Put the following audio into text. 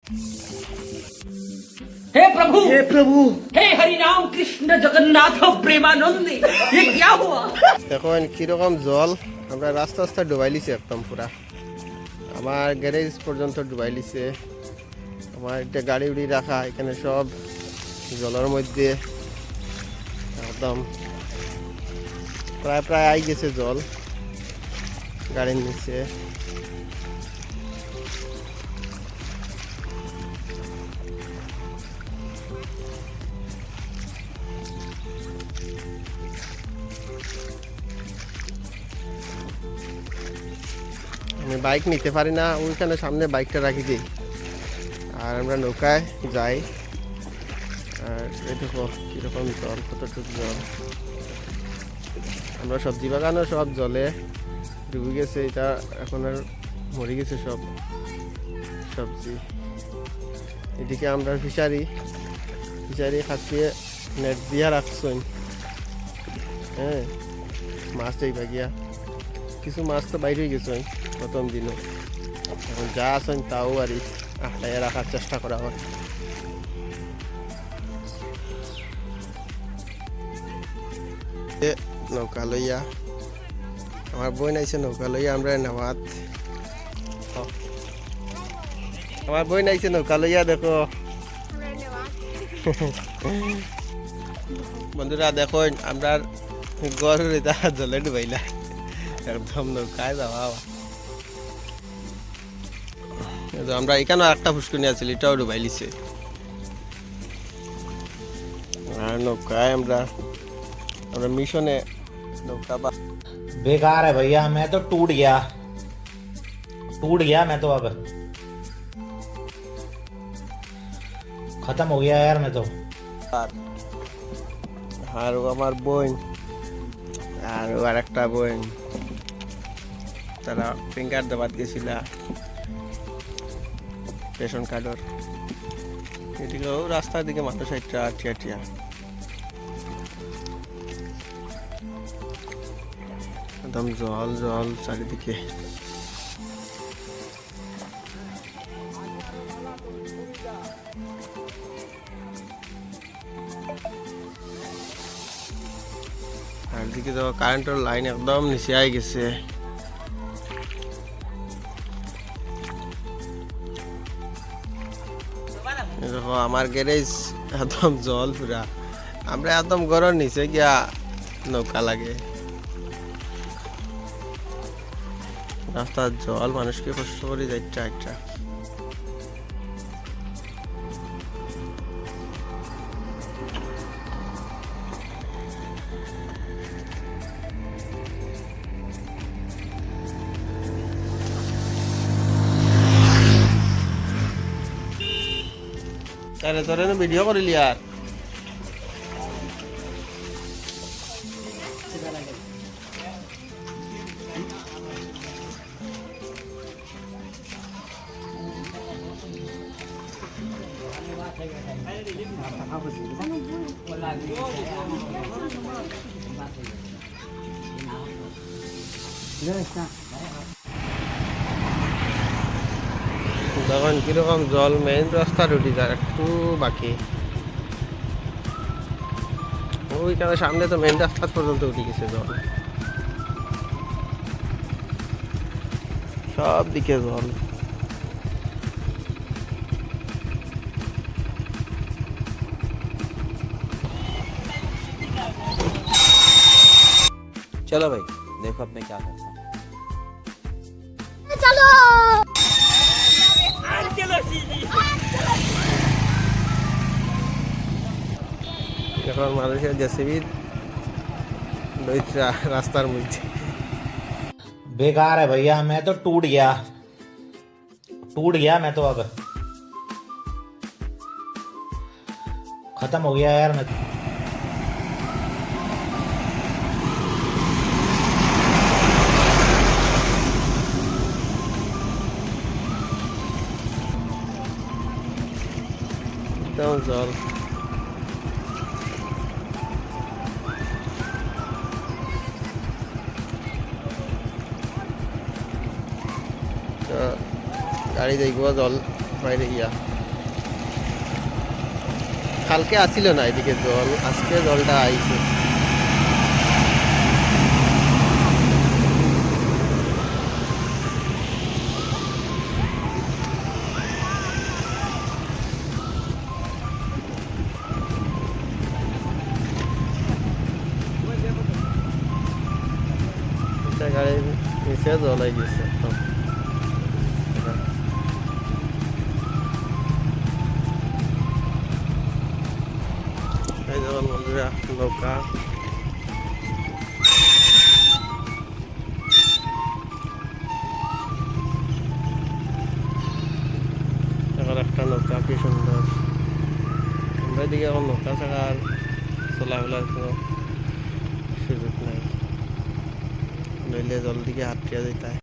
हे प्रभु, हे प्रभु, हे हरि राम कृष्ण जगन्नाथ प्रेमानंद, ये क्या हुआ? দেখুন কিরকম জল আমরা রাস্তা রাস্তা ডুবাই লিছি একদম পুরা। আমার গ্যারেজ পর্যন্ত ডুবাই লিছে। আমার এটা গাড়ি উড়ি রাখা এখানে সব জলের মধ্যে একদম প্রায় প্রায় আই গেছে জল গাড়ির নিচে। আমি বাইক নিতে পারি না, ওইখানে সামনে বাইকটা রাখি দিই আর আমরা নৌকায় যাই। আর এই দেখো কীরকম জল, কতটুকু জল। আমরা সবজি বাগানও সব জলে ডুবে গেছে, এটা এখন আর মরে গেছে সব সবজি। এদিকে আমরা ফিশারি খাটিয়ে নেট দিয়া রাখছই। হ্যাঁ, মাছ চাইবা গিয়া কিছু মাছ তো বাইরে গেছে প্রথম দিনও। এখন যা আছেন তাও আর আটটায় রাখার চেষ্টা করা হয়। নৌকা লইয়া আমার বই নাইছে, নৌকা লইয়া আমরা নেওয়াত। আমার বই নাইছে নৌকা লইয়া, দেখো বন্ধুরা দেখো আমরা গড়ের এটা জলে ডুবাইলা একদম নৌকায় যাওয়া। আমরা এখানে একটা পুষ্করণী আছে, এটাও ডুবাই লিছে। আর নৌকায় আমরা মিশনে नौका बेकार है भैया, मैं तो टूट गया मैं तो अब खत्म हो गया यार मैं तो। আর আমার বোন আর একটা বোন তারা ফিঙ্গার দেওয়াত গেছিল রেশন কার্ডর। এদিকেও রাস্তার দিকে মানুষ আটিয়া একদম জল জল চারিদিকে। আর দিকে তো কারেন্টের লাইন একদম নিচে আই গেছে। দেখো আমার গ্যারেজ একদম জল পুরা। আমরা একদম ঘরের নিচে গিয়া নৌকা লাগে। রাস্তার জল মানুষকে কষ্ট করে যাইটা একটা। তাহলে তোর ভিডিও করিলি আর তখন কিরকম জল মেইন রাস্তার উঠি যায় একটু বাকি। ওইখানে সামনে তো মেইন রাস্তা পর্যন্ত উঠে গেছে জল, সব দিকে জল। चलो भाई देखो अब मैं क्या करता हूँ। এখন মানুষের জেসিবি রাস্তার মধ্যে। बेकार है भैया, मैं तो टूट गया मैं तो अब खत्म हो गया यार मैं तो। একদম জল। গাড়ি দেখব জল বাইরে গিয়া। কালকে আসিল না এদিকে জল, আজকে জলটা আইছে। গাড়ির নিচে জল হয়ে গেছে একদম। এই যেমন বন্ধুরা নৌকা, এখন একটা নৌকা কি সুন্দর। আমরা এদিকে এখন নৌকা ছাড়া আর চলাফেরার কোনো সুযোগ নাই, নইলে জল দিকে হাতড়িয়া যেতে হয়।